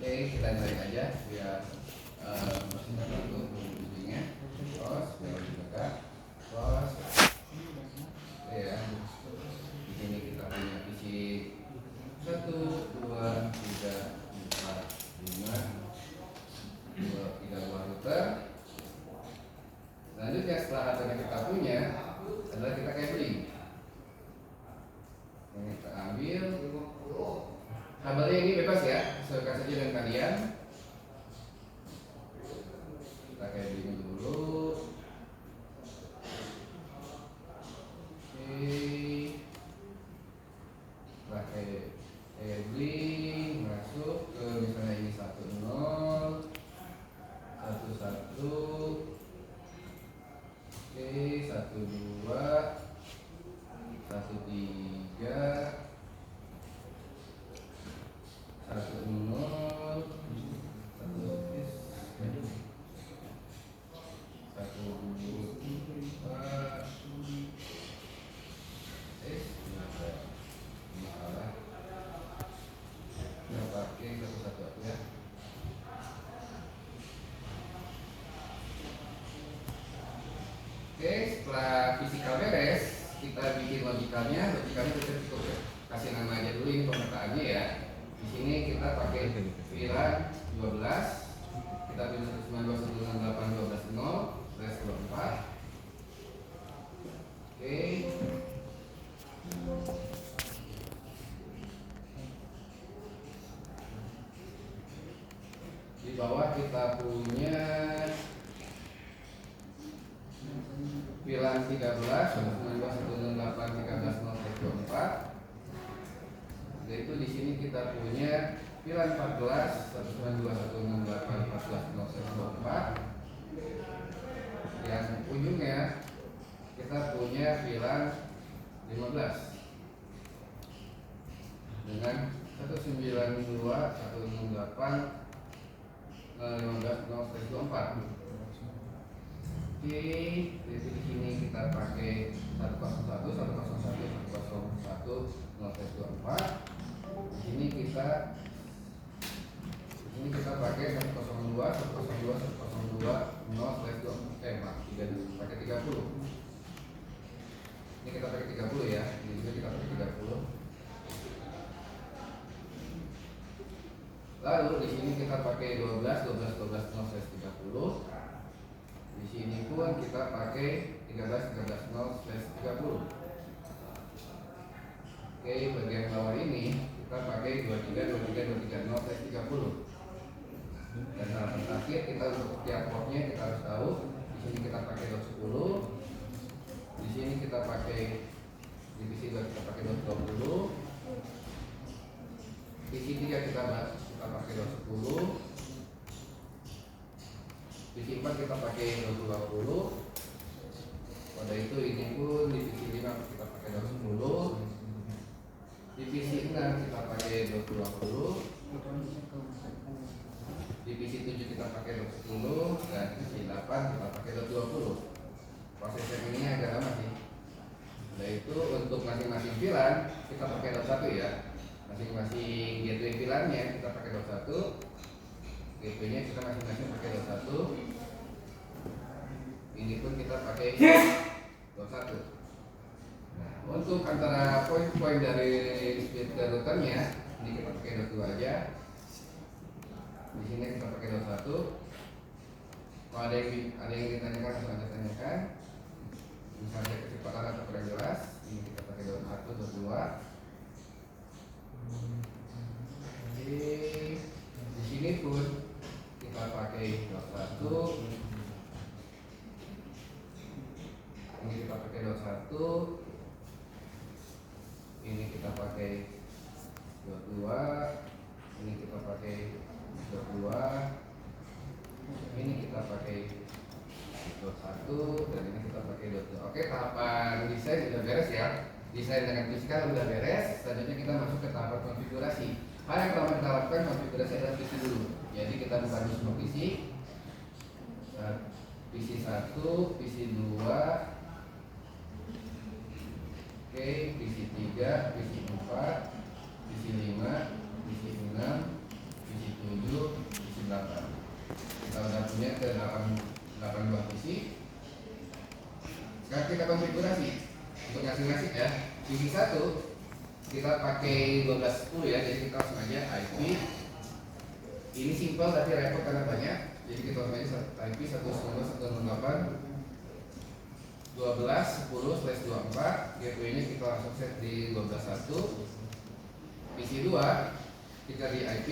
Oke, kita nyalain aja biar mesinnya dulu bunyinya. Terus biar lebih dekat. Terus ya, di sini kita punya isi 1, 2, 3, 4, 5, 3 buah router. Selanjutnya setelah routernya kita punya adalah kita cabling. Yang kita ambil kabelnya ini bebas ya, sesuaikan saja dengan kalian. Kita cabling dulu. Pakai cabling masuk ke misalnya ini 10 11 oke 12 13 Oke, setelah fisikal beres, kita bikin logikalnya. Logikalnya kita cukup kasih nama aja dulu ini pemetaannya ya. Di sini kita pakai VLAN 12. Kita pilih 192.168.12.0/24. Oke. Di bawah kita punya VLAN 13 192.168.13.0/24. Yaitu di sini kita punya VLAN 14 192.168.14.0/24. Yang ujungnya kita punya VLAN 15 dengan 192.168.15.0/24. Oke, di sini kita pakai 101, 101, 101, 0/24. Di sini kita pakai 102, 102, 102, 0/24. Pakai 30. Ini kita pakai 30 ya. Ini juga kita pakai 30. Lalu di sini kita pakai 12, 12, 12, 0/30. Di sini pun kita pakai 13, 13, 0/30. Oke, bagian bawah ini kita pakai 23, 23, 23, 0/30. Dan harapan terakhir kita untuk setiap portnya kita harus tahu. Di sini kita pakai dot 10. Di sini kita pakai divisi 2 kita pakai dot 20. Divisi 3 kita pakai dot 10. Divisi 4 kita pakai 20. Pada itu ini pun divisi 5 kita pakai 20. Divisi 6 kita pakai 20. Divisi 7 kita pakai 20 dan divisi 8 kita pakai 20. Proses yang ini agak lama sih. Yaitu untuk masing-masing VLAN kita pakai dot 1 ya. Masing-masing gateway VLAN-nya kita pakai dot 1. Gateway-nya kita masing-masing pakai dot 1. Ini pun kita pakai dot 1. Nah, untuk antara poin-poin dari speed routernya ini kita pakai dot 2 aja. Di sini kita pakai dot 1. Kalau ada yang ditanyakan langsung aja tanyakan. Misalnya kecepatan atau kurang jelas, ini kita pakai dot 1, dot 2. Di sini pun kita pakai dot 1. Ini kita pakai dot 1. Ini kita pakai dot 2. Ini kita pakai dot 2. Ini kita pakai dot 1 dan ini kita pakai dot 2. Oke, tahapan desain sudah beres ya. Desain dengan fisikal sudah beres. Selanjutnya kita masuk ke tahap konfigurasi. Hal yang pertama kita lakukan konfigurasi adalah PC dulu. Jadi kita buka dulu semua PC. PC 1, PC 2. Oke, PC 3, PC 4, PC 5, PC 6, PC 7, menambah PC. Sekarang kita konfigurasi untuk ngasih ya. PC 1 kita pakai 1210 ya, jadi kita langsung aja IP. Ini simple tapi repot karena banyak, jadi kita langsung aja IP 192.168.12.10/24. gateway-nya kita langsung set di 12.1. PC 2 kita di IP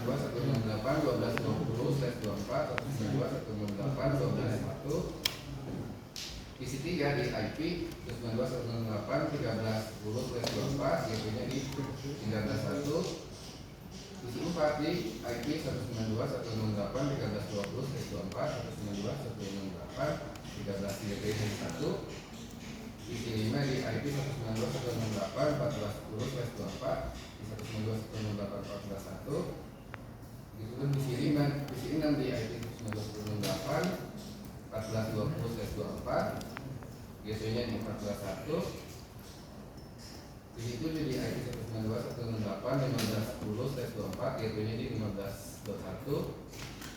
192.168.12.20/24, 192.168.12.1. PC 3 di IP 192.168.13.10/24, gateway-nya di 13.1. PC 4 di IP 192.168.13.20/24, 192.168.13, gateway-nya di 1. PC 5 di IP 192.168.14.10/24, 192.168.14.1. Itu pun PC 6 di IP 192.14.20/24, gateway-nya di 14.1. PC 7 di IP 192.168.15.10/24, gateway-nya di 15.1.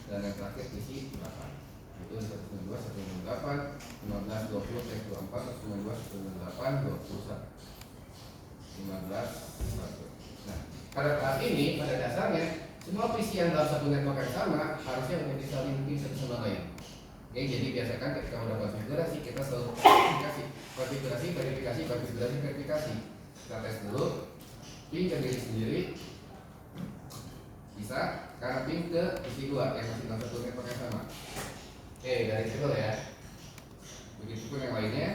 Dan yang terakhir PC 8 itu 192.168.19.20/24, 192.168.21.15.1. Nah, pada tahap ini pada dasarnya semua PC yang dalam satu network yang sama harusnya memiliki saling link satu sama lain. Oke, jadi biasakan ketika udah konfigurasi kita selalu verifikasi. Kita tes dulu ping ke diri sendiri bisa, karena ping ke PC 2 yang masih dalam satu network yang sama. Oke, dari situ ya. Begitupun yang lainnya.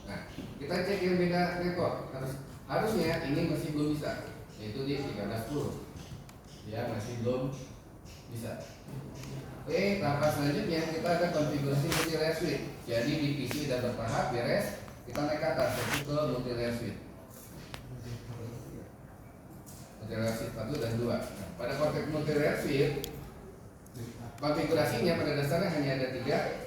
Nah, kita cek yang beda network. Harusnya ini masih belum bisa, yaitu di 13.10. Ya, masih belum bisa. Oke, tahap selanjutnya kita ada konfigurasi multi-layer switch. Jadi di PC sudah bertahap beres, kita naik ke atas yaitu ke multi-layer switch. Multi-layer switch 1 dan 2. Nah, pada konteks multi-layer switch konfigurasinya pada dasarnya hanya ada 3.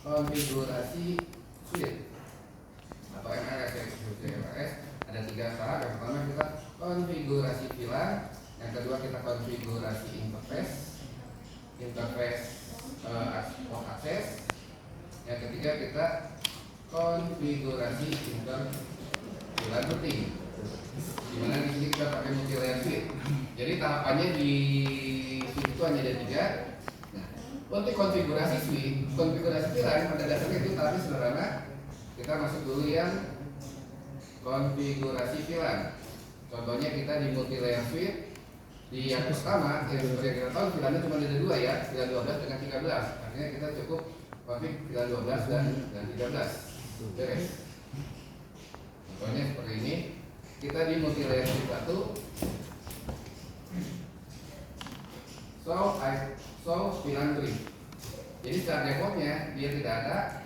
Konfigurasi switch atau MRS ya, MRS ada 3 tahap. Yang pertama kita konfigurasi VLAN, yang kedua kita konfigurasi interface port akses, yang ketiga kita konfigurasi VLAN routing. Dimana di sini kita pakai multi-layer switch. Jadi tahapannya di switch itu hanya ada 3. Nah, untuk konfigurasi switch, konfigurasi VLAN pada dasarnya itu tapi sederhana. Kita masuk dulu yang konfigurasi VLAN. Contohnya kita di multi-layer switch. Di yang pertama, yang seperti kita tahu VLAN-nya cuma ada 2 ya, VLAN 12 dengan 13. Artinya kita cukup konfig VLAN 12 dan 13. Beres. Contohnya seperti ini. Kita di multi-layer switch 1 solve VLAN tree. Jadi secara defaultnya dia tidak ada,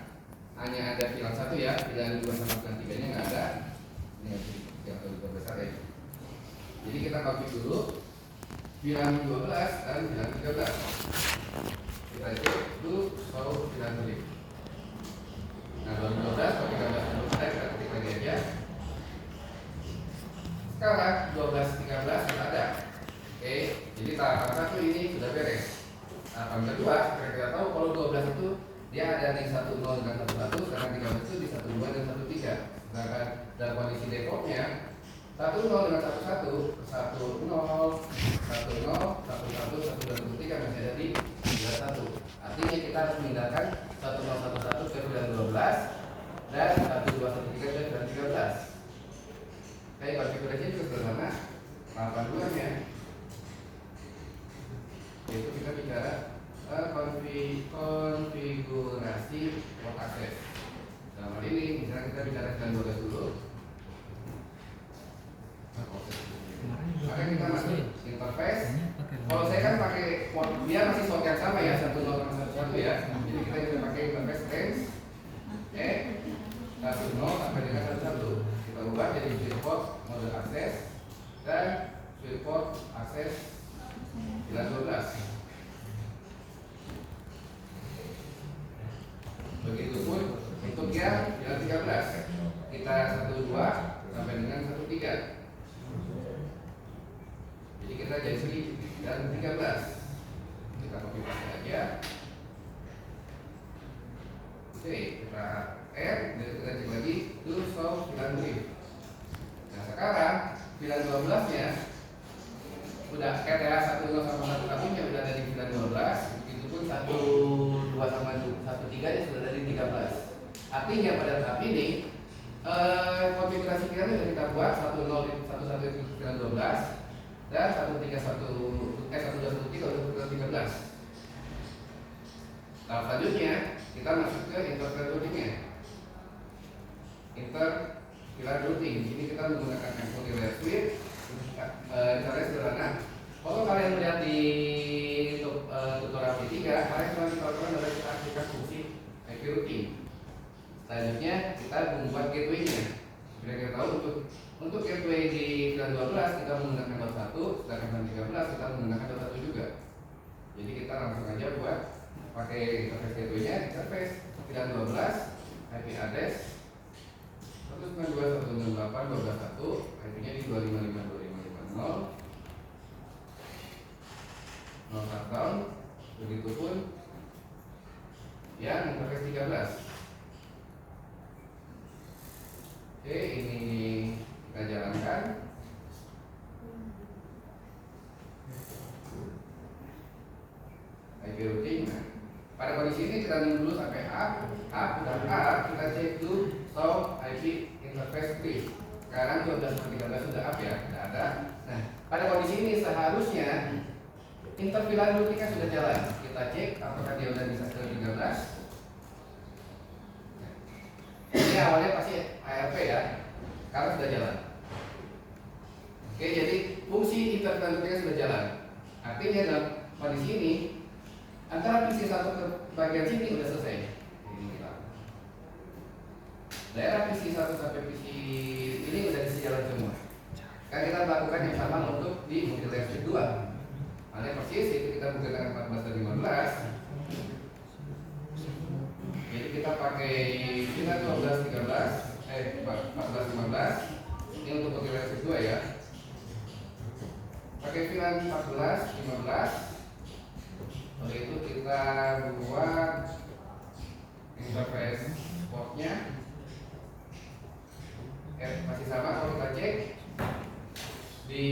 hanya ada VLAN 1 ya, VLAN 2 sama VLAN 3 nya nggak ada. Ini yang lebih besar ya. Jadi kita config dulu VLAN 12 dan VLAN 13. Kita cek dulu solve VLAN tree. Nah, VLAN 12 atau 13 kita ketik lagi aja. Sekarang 12-13 sudah ada. Oke, jadi tahapan 1 ini sudah beres. Tahapan kedua, kita tahu kalau 12 itu dia ada di 10 dan 11, sedangkan 13 itu di 12 dan 13. Sedangkan dalam kondisi defaultnya 10 dengan 11, 10, 10, 11, 1 dan 13 masih ada di 11. Artinya kita harus memindahkan 1011 ke 12 dan 1213 ke 13. Kayak konfigurasinya juga sederhana. 82 nya yaitu kita bicara konfigurasi port akses. Dalam hal ini misalnya kita bicara dengan 12 dulu. Maka kita masuk interface. Kalau saya kan pakai port, dia masih slot yang sama ya, 10.1 ya. Jadi kita bisa pakai interface range 10 sampai dengan 11. Kita ubah jadi switch port mode akses dan switch port akses 12. Begitupun untuk yang 13 kita 12 sampai dengan 13. Jadi kita jadi dan 13. Kita copy paste aja. Oke, kita add dan kita cek lagi to show filan brief. Nah sekarang filan 12 nya udah RTA 10 sama 1 satunya udah ada di filan 12. Itu pun 1 2 sama 1 3 nya sudah ada di 13. Artinya pada tahap ini konfigurasi filan sudah kita buat 10 11 itu filan 12 dan 131 123 untuk 13. Tahap selanjutnya kita masuk ke interfilar routingnya. Interfilar routing. Ini kita menggunakan multi-layer suite. Caranya sederhana. Kalau kalian melihat di tutorial V3, kalian cuma ditawarkan dari aplikasi fungsi IP routing. Selanjutnya kita membuat gateway-nya. Kira-kira tahu untuk gateway di filan 12 kita menggunakan dot 1, sedangkan filan 13 kita menggunakan dot 1 juga. Jadi kita langsung aja buat pakai interface gateway-nya, interface filan 12 IP address 192.168.12.1, IP-nya di 255.2550 0 shutdown. Begitupun yang interface 13. Oke, ini kita jalankan. IP routing. Nah, pada kondisi ini kita nunggu dulu sampai up udah up, kita cek to show IP interface brief. Sekarang 12.13 sudah up ya, sudah ada. Nah, pada kondisi ini seharusnya interfilar routingnya sudah jalan. Kita cek apakah dia sudah bisa ke 13. Ini awalnya pasti ARP ya, karena sudah jalan. Oke, jadi fungsi interfilar routingnya sudah jalan. Artinya dalam kondisi ini antara PC 1 ke bagian sini sudah selesai. Ini kita. Daerah PC 1 sampai PC ini sudah bisa jalan semua. Kan kita lakukan yang sama untuk di multi-layer suite 2. Hanya persis itu kita menggunakan 14 dan 15. Jadi kita pakai kita 12 13 14 15. Ini untuk multi-layer suite 2 ya. Pakai filan 14 15. Oleh itu kita buat interface portnya masih sama. Kalau kita cek di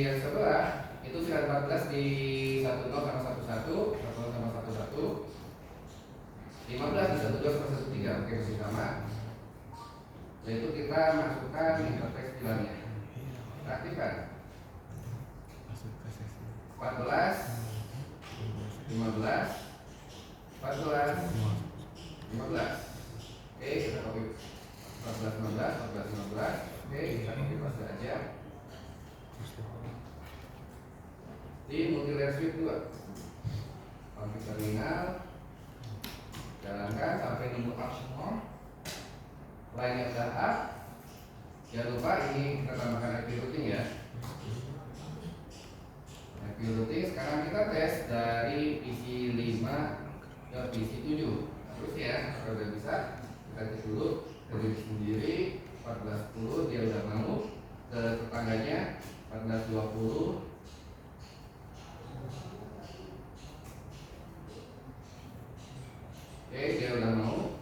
yang sebelah itu filan 14 di 10 sama 11 10 sama 11 15 di 12 sama 13. Oke, masih sama. Yaitu kita masukkan interface filannya, kita aktifkan 14 15 14 15. Oke, kita copy 14 15 14 15. Oke, kita copy paste aja di multi-layer suite 2. Konfig terminal, jalankan sampai nunggu up semua. Lainnya udah up. Jangan lupa ini kita tambahkan IP routing ya. IP routing sekarang kita tes dari PC 5 ke PC 7. Terus ya, kalau udah bisa kita cek dulu dari sendiri 14.10 dia udah mau, ke tetangganya 14.20. Oke, dia udah mau.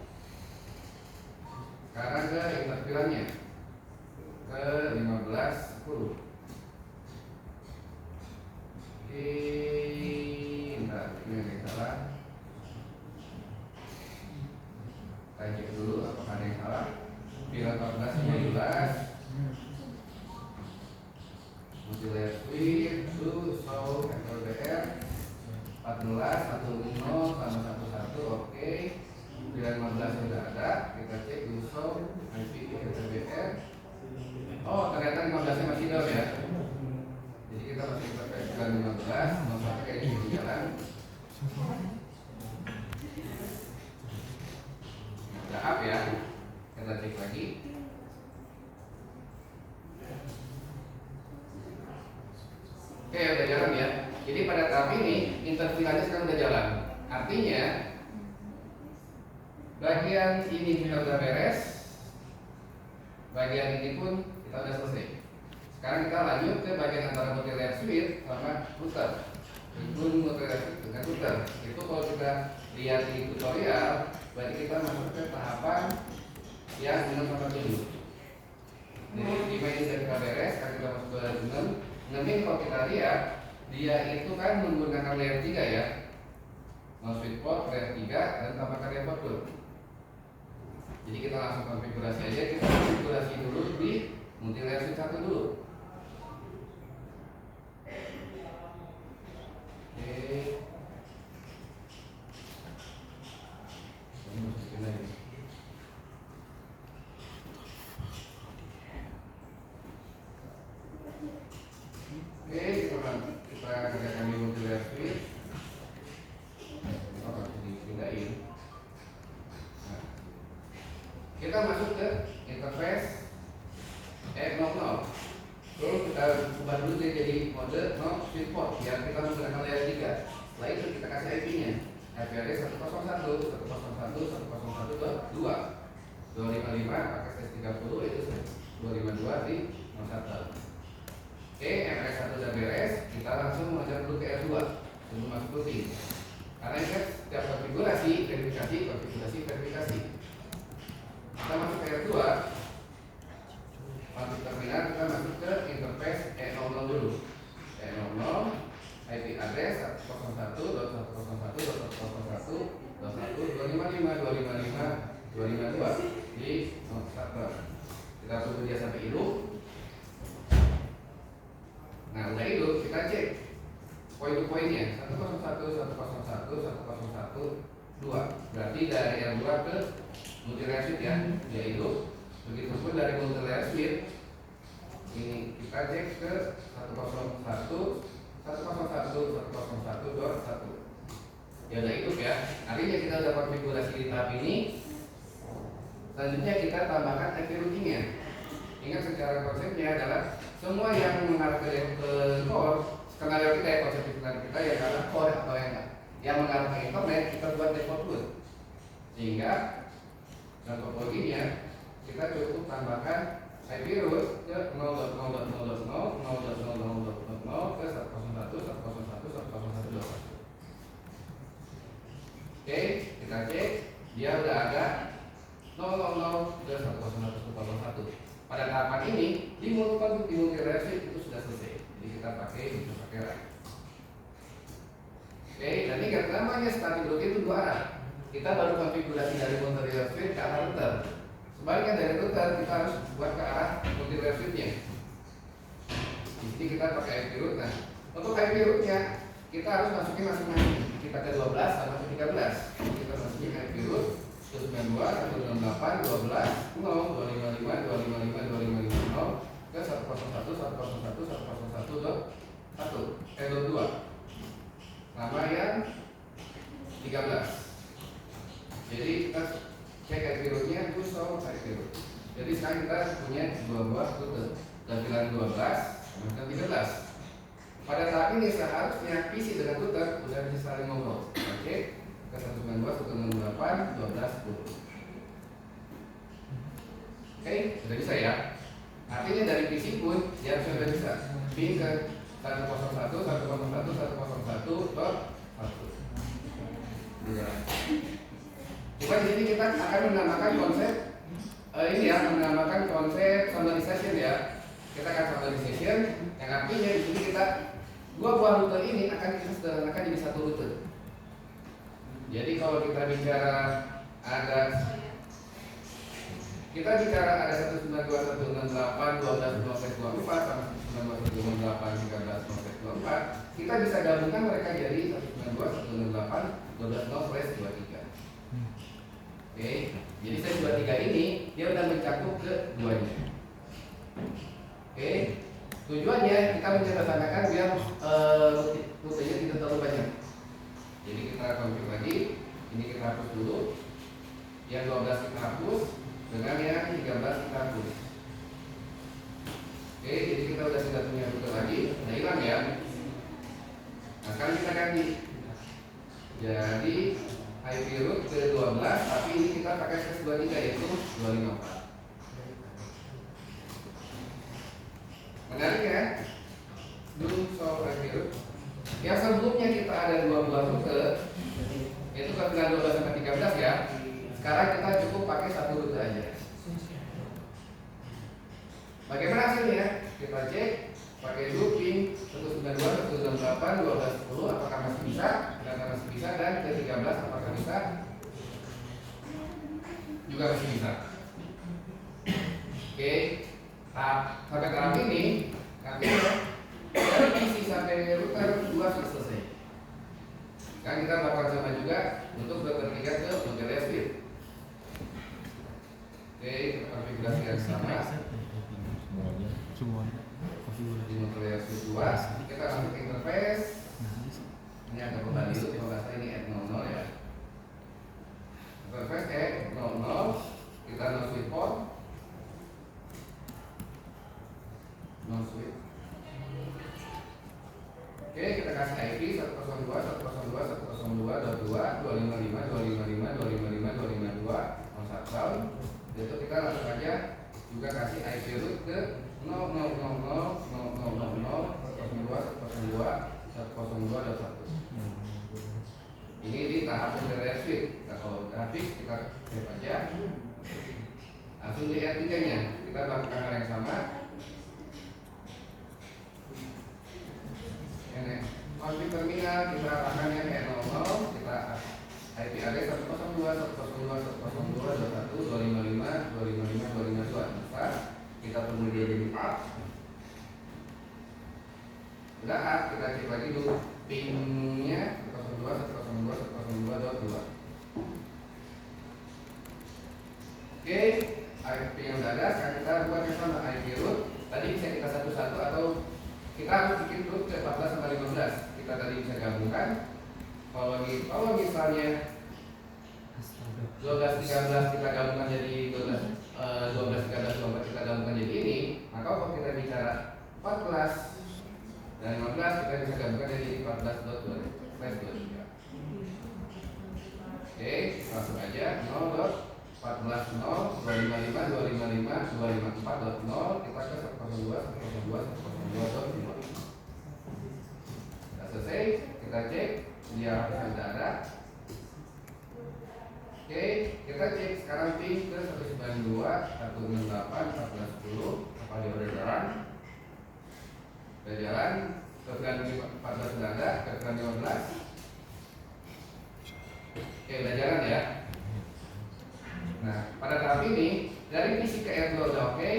Sekarang ke interfilannya ke 15.10. Bentar, ini ada yang salah. Kita cek dulu apakah ada yang salah. Filan 14 15. Multi-layer suite to show FLBR 14 10 sama 11. Oke. Filan 15 sudah ada. Kita cek to show IP FLBR. Oh, ternyata 15-nya masih down ya. Jadi kita masih pakai filan 15, mau pakai kayak di jalan. Udah up ya. Kita cek lagi. Oke, udah jalan ya. Jadi pada tahap ini interfilannya sekarang udah jalan. Artinya bagian ini kita udah beres. Bagian ini pun kita udah selesai. Sekarang kita lanjut ke bagian antara multilayer switch sama router. Itu multilayer switch dengan router. Itu kalau kita lihat di tutorial, berarti kita masuk ke tahapan yang 6 sampai 7. Jadi 5 ini sudah kita beres, sekarang kita masuk ke 6. 6 ini kalau kita lihat, dia itu kan menggunakan layer 3 ya. No switch port layer 3 dan tambahkan layer 4. Jadi kita langsung konfigurasi aja. Kita konfigurasi dulu di multilayer switch 1 dulu. Kita kerjakan di multilayer switch. Kita masuk ke interface E00. Terus kita ubah dulu jadi mode no switch port biar kita menggunakan layer 3. Setelah itu kita kasih IP-nya. IP address 101, 101, 101.2, 255 pakai S30 itu 252 di 01. Oke, MRX 1 udah beres, kita langsung mengajar dulu ke R2 sebelum masuk routing. Karena ini kan setiap konfigurasi, verifikasi, verifikasi. Kita masuk ke R2, masuk terminal, kita masuk ke interface E00 dulu. E00, IP address 101.1.1.1.1.255.255.252 di starter. Kita tunggu dia sampai hidup. Nah, udah hidup, kita cek poin-poinnya 101, 101, 101, 2. Berarti dari R2 ke multilayer switch ya, dia hidup. Begitupun dari multilayer switch ini kita cek ke 101, 101, 101.1. Ya udah hidup ya. Artinya kita udah konfigurasi di tahap ini. Selanjutnya kita tambahkan IP routingnya. Ingat secara konsepnya adalah semua yang mengarah ke core, skenario kita ya, konsep skenario kita yang arah core atau yang mengarah ke internet kita buat default root. Sehingga dan topologinya kita cukup tambahkan IP root ke 0.0.0.0.0.0.0 ke 101.101.101.2. Oke, kita cek dia udah ada 0.0.0 ke 101.1. Pada tahapan ini di multilayer switch itu sudah selesai. Jadi kita pakai line. Oke, dan ingat namanya static root itu dua arah. Kita baru konfigurasi dari multilayer switch ke arah router. Sebaliknya dari router kita harus buat ke arah multilayer switch-nya. Di sini kita pakai IP root. Nah, untuk IP root-nya kita harus masukin masing-masing. Kita ke 12 sama ke 13. Kita masukin IP root 192, 168, 12, 0, 255, 255, 255, 0 ke 101, 101, 101, 2. Nama yang 13. Jadi kita cek IP root-nya itu show IP root. Jadi sekarang kita punya dua buah rute. Tampilan 12 sama 13. Pada saat ini seharusnya PC dengan router sudah bisa saling ngobrol. Oke, ke 192, 168, 12, 10. Oke, sudah bisa ya. Artinya dari PC pun dia sudah bisa ping ke 101, 101, 101.1. Cuma di sini kita akan menambahkan konsep ini ya, menambahkan konsep standardization ya. Kita akan standardization yang artinya di sini kita dua buah rute ini akan kita sederhanakan jadi satu rute. Jadi kalau kita bicara ada 192.168.12.15.24 sama 192.168.13.24, kita bisa gabungkan mereka jadi 192.168.12.0/23. Oke, jadi saya 23 ini dia udah mencakup ke duanya. Oke, tujuannya kita menyederhanakan biar rutenya tidak terlalu banyak. Jadi kita konfig lagi, ini kita hapus dulu. Yang 12 kita hapus dengan yang 13 kita hapus. Oke, jadi kita udah tidak punya rute lagi, udah hilang ya. Nah, sekarang kita ganti. Jadi IP root ke 12, tapi ini kita pakai S23 yaitu 254. Menarik ya? Do show review. Yang sebelumnya kita ada 2 buah rute, yaitu ketinggalan 12 sampai 13 ya. Sekarang kita cukup pakai 1 rute aja. Bagaimana hasilnya? Kita cek pakai looping 192, 168, 12, 10 apakah masih bisa? Ternyata masih bisa. Dan ke 13 apakah bisa? Juga masih bisa. Oke, sampai tahap ini artinya dari isi sampai router 2 sudah selesai. Kan kita lakukan sama juga untuk berketiga ke model speed. Oke, konfigurasi yang sama. Di model speed 2 kita masuk interface. Ini agak kembali dulu, kalau bahasa ini F00 ya. Interface F00, kita no switch port. No switch. Oke, kita kasih IP 102, 102, 102, 22, 255, 255, 255, 252, on shutdown. Itu kita langsung aja juga kasih IP root ke 0000, 102, 102.1. Ini di tahap model speed. Nah, kalau grafik kita save aja. Langsung di R3 nya kita lakukan hal yang sama. Ini konfig terminal kita akan yang E00, kita IP address 102, 102, 102, 21, 255, 255, 252. Bisa kita tunggu dia jadi up. Udah up, kita cek lagi dulu pingnya 102, 102, 102.2. Oke, IP yang udah ada, sekarang kita buat yang sama IP root. Tadi bisa kita satu-satu atau kita harus bikin root ke 14 sampai 15. Kita tadi bisa gabungkan. Kalau misalnya 12 13 kita gabungkan jadi 12 13 12 kita gabungkan jadi ini, maka kalau kita bicara 14 dan 15 kita bisa gabungkan jadi 14.2. Oke, langsung aja 0.14 0 255 255 254.0 kita ke 102 102 102.5. Sudah selesai, kita cek dia sudah ada. Oke, kita cek sekarang ping ke 192 168 1410 apa dia udah jalan? Udah jalan. Keterangan 14 sudah ada, keterangan 15. Oke, udah jalan ya. Nah, pada tahap ini dari PC ke R2 udah oke,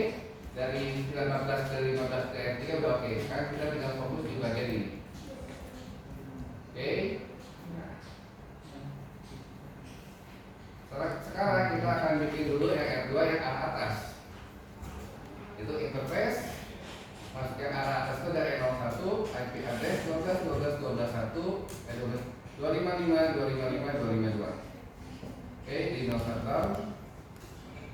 dari 14 ke 15 ke R3 udah oke. Sekarang kita tinggal fokus di bagian ini. Oke. Nah, sekarang kita akan bikin dulu yang R2 yang arah atas. Itu interface. Masukkan arah atas itu dari 01, IP address 12 12 12 1, 255 255 252. Oke, di 01.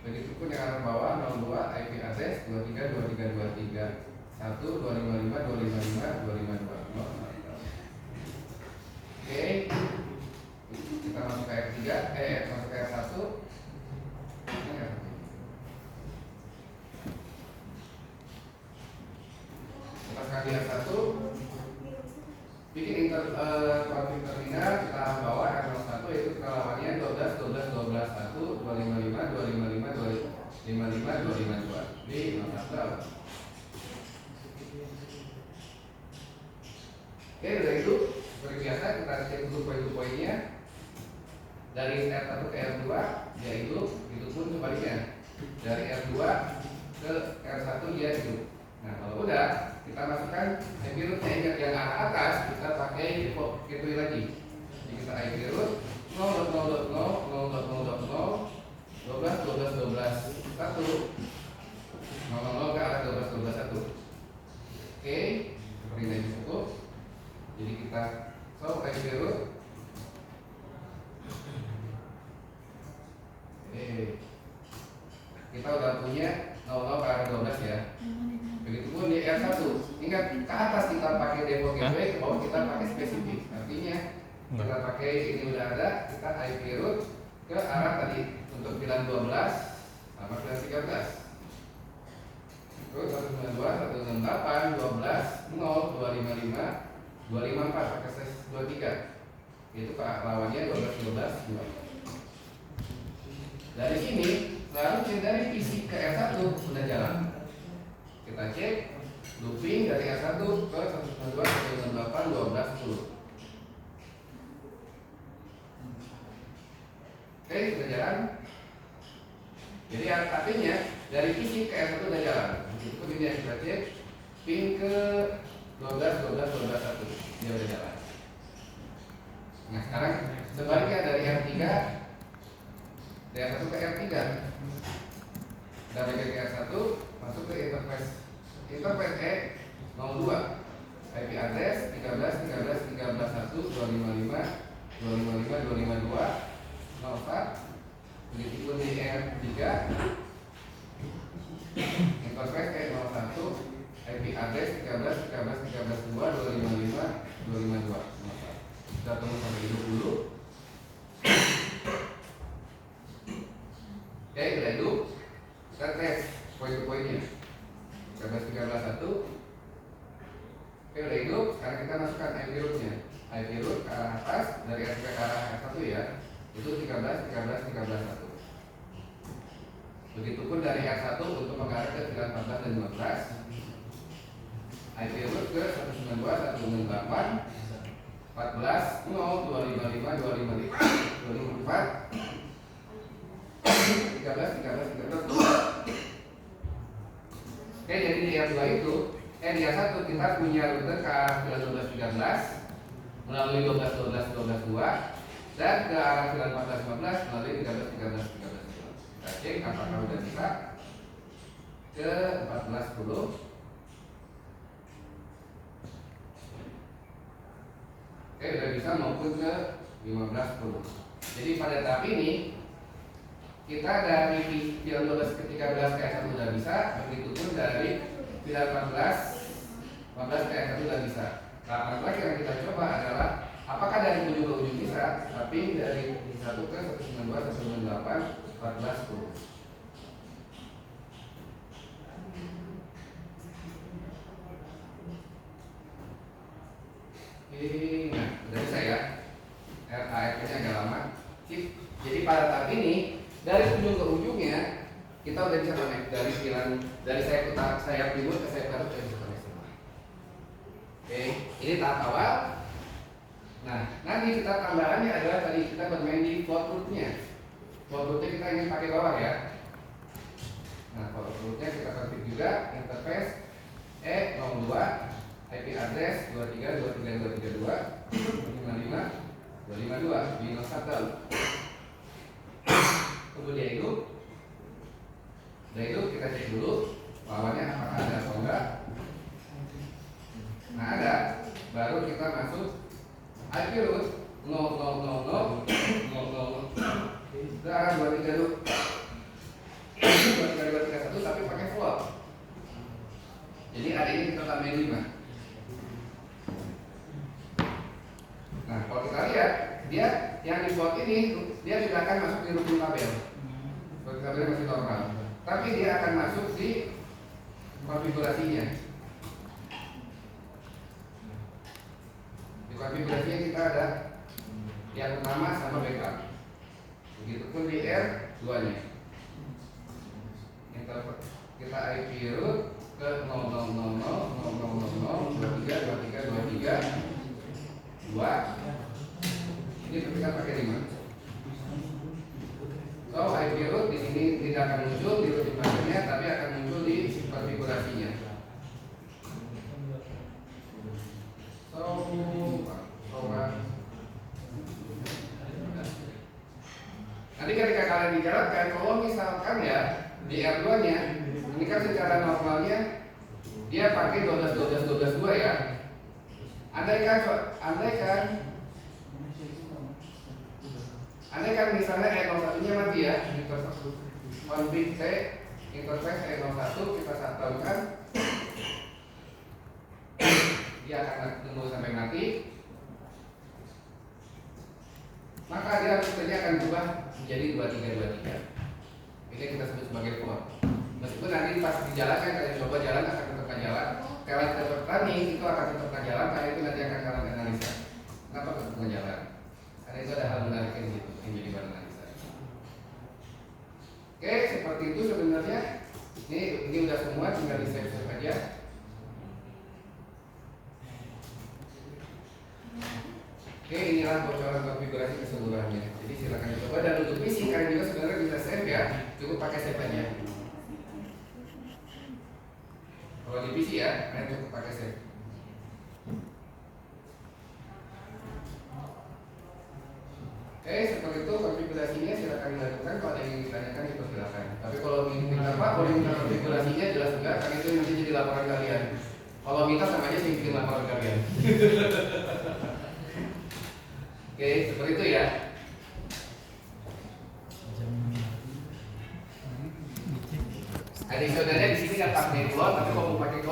Begitu pun yang arah bawah 02, IP address 23 23 23 1, 255 255 252. Oke, kita masuk ke R3, masuk ke R1. Kita lihat satu, bikin konfig terminal kita bawa R01 yaitu kita lawannya 12 12 12 1 255 255 255 252 di 01. Oke, udah itu seperti biasa kita cek dulu poin-poinnya dari R1 ke R2 yaitu itu pun sebaliknya dari R2 ke R1 dia itu. Nah, kalau udah kita masukkan IP rootnya, ingat yang arah atas kita pakai gateway lagi. Jadi kita IP root 0.0.0 0.0.0 12 12 12 1 0.0 ke arah 12 12 1. Oke, seperti ini cukup. Jadi kita solve IP root. Oke, kita udah punya 0 ke arah 12 ya. Begitupun di R1, ingat ke atas kita pakai default gateway, ke bawah kita pakai spesifik. Artinya kita pakai ini udah ada, kita IP root ke arah tadi untuk bilang 12 sama bilang 13. Terus 192 168, 12, 0, 255, 254 pakai ses 23. Itu lawannya 12, 12, 2. Dari sini seharusnya dari PC ke R1 sudah jalan. Kita cek looping dari R1 ke 192, 168, 12, 10. Oke, sudah jalan. Jadi artinya dari PC ke R1 sudah jalan. Itu ini yang kita cek pin ke 12, 12, 12, 1. Dia sudah jalan. Nah sekarang sebaliknya dari R3 dari R1 ke R3 dari R1 masuk ke interface E02 IP address 13, 13, 13, 1, 255, 255, 252, 04. Begitu pun di R3 interface E01 IP address 13, 13, 13, 2, 255, 252. Kita tunggu sampai hidup dulu. Oke, sudah hidup. Kita tes poin-poinnya. 13, 13, 1. Oke, sudah hidup. Sekarang kita masukkan IP root-nya. IP root ke arah atas dari R3 ke arah R1 ya. Itu 13, 13, 13, 1. Begitupun dari R1 untuk mengarah ke 14 dan 15. IP root ke 192, 198, 14, 0, 255, 255, 254, 13, 13, 13, 2. Oke, jadi di R2 itu di R1 kita punya rute ke arah 12, 13 melalui 12, 12, 12, 2 dan ke arah 14, 15 melalui 13, 13, 13, 2. Kita cek apakah sudah bisa ke 14, 10. Oke, sudah bisa maupun ke 15, 10. Jadi pada tahap ini kita dari pilihan 12 ke 13 ke S1 sudah bisa, begitu pun dari pilihan 14, 15 ke S1 sudah bisa. Tahap lagi yang kita coba adalah apakah dari ujung ke ujung bisa, tapi dari 1 ke 192, 198, 14, 10. Nah, sudah bisa ya. RAF-nya agak lama. Jadi pada tahap ini dari ujung ke ujungnya kita udah bisa connect dari sayap timur ke sayap barat kita bisa connect semua. Oke, ini tahap awal. Nah, nanti kita tambahannya adalah tadi kita bermain di float root-nya. Float root-nya kita ingin pakai bawah ya. Nah, float root-nya kita config juga interface E02 IP address 23, 23, 232, 55, 252, Windows 1. Kemudian itu kita cek dulu lawannya apakah ada atau enggak. Nah ada, baru kita masuk IP root 0000 ke arah 232 23231 tapi pakai float. Jadi hari ini kita tambahin 5. Nah kalau kita lihat dia yang di float ini dia tidak akan masuk di rukun tabel. Tabelnya masih normal, tapi dia akan masuk di konfigurasinya. Di konfigurasinya kita ada yang utama sama backup. Begitupun di R2 nya kita IP root ke 0000 23 23 23 2. Ini kita pakai 5. So IP root di sini tidak akan muncul di root implementnya, tapi akan muncul di konfigurasinya. Nanti ketika kalian dijalankan, kalau misalkan ya di R2 nya ini kan secara normalnya dia pakai 12 12 12 2 ya. Andai kan misalnya E01 nya mati ya, config C interface E01 kita shutdown, dia akan tunggu sampai mati, maka dia rutenya akan berubah menjadi 2323. Ini kita sebut sebagai float. Meskipun nanti pas dijalankan, kalian coba jalan akan tetap jalan. Kalau tetap running itu akan tetap jalan, karena itu nanti akan kalian analisa. Kenapa tetap jalan? Karena itu ada hal menarik yang jadi bahan analisa. Oke, seperti itu sebenarnya. Ini udah semua, tinggal di save aja. Oke, inilah bocoran konfigurasi keseluruhannya. Jadi silakan dicoba, dan untuk PC kalian juga sebenarnya bisa save ya, cukup pakai save aja. Kalau di PC ya, kalian cukup pakai save. Oke, seperti itu konfigurasinya, silakan dilakukan. Kalau ada yang ditanyakan itu silakan. Tapi kalau minta apa, kalau minta konfigurasinya jelas enggak, kan itu nanti jadi laporan kalian. Kalau minta sama aja sih bikin laporan kalian. Oke, seperti itu ya. Adik saudaranya di sini nggak pakai cloud, tapi kalau mau pakai cloud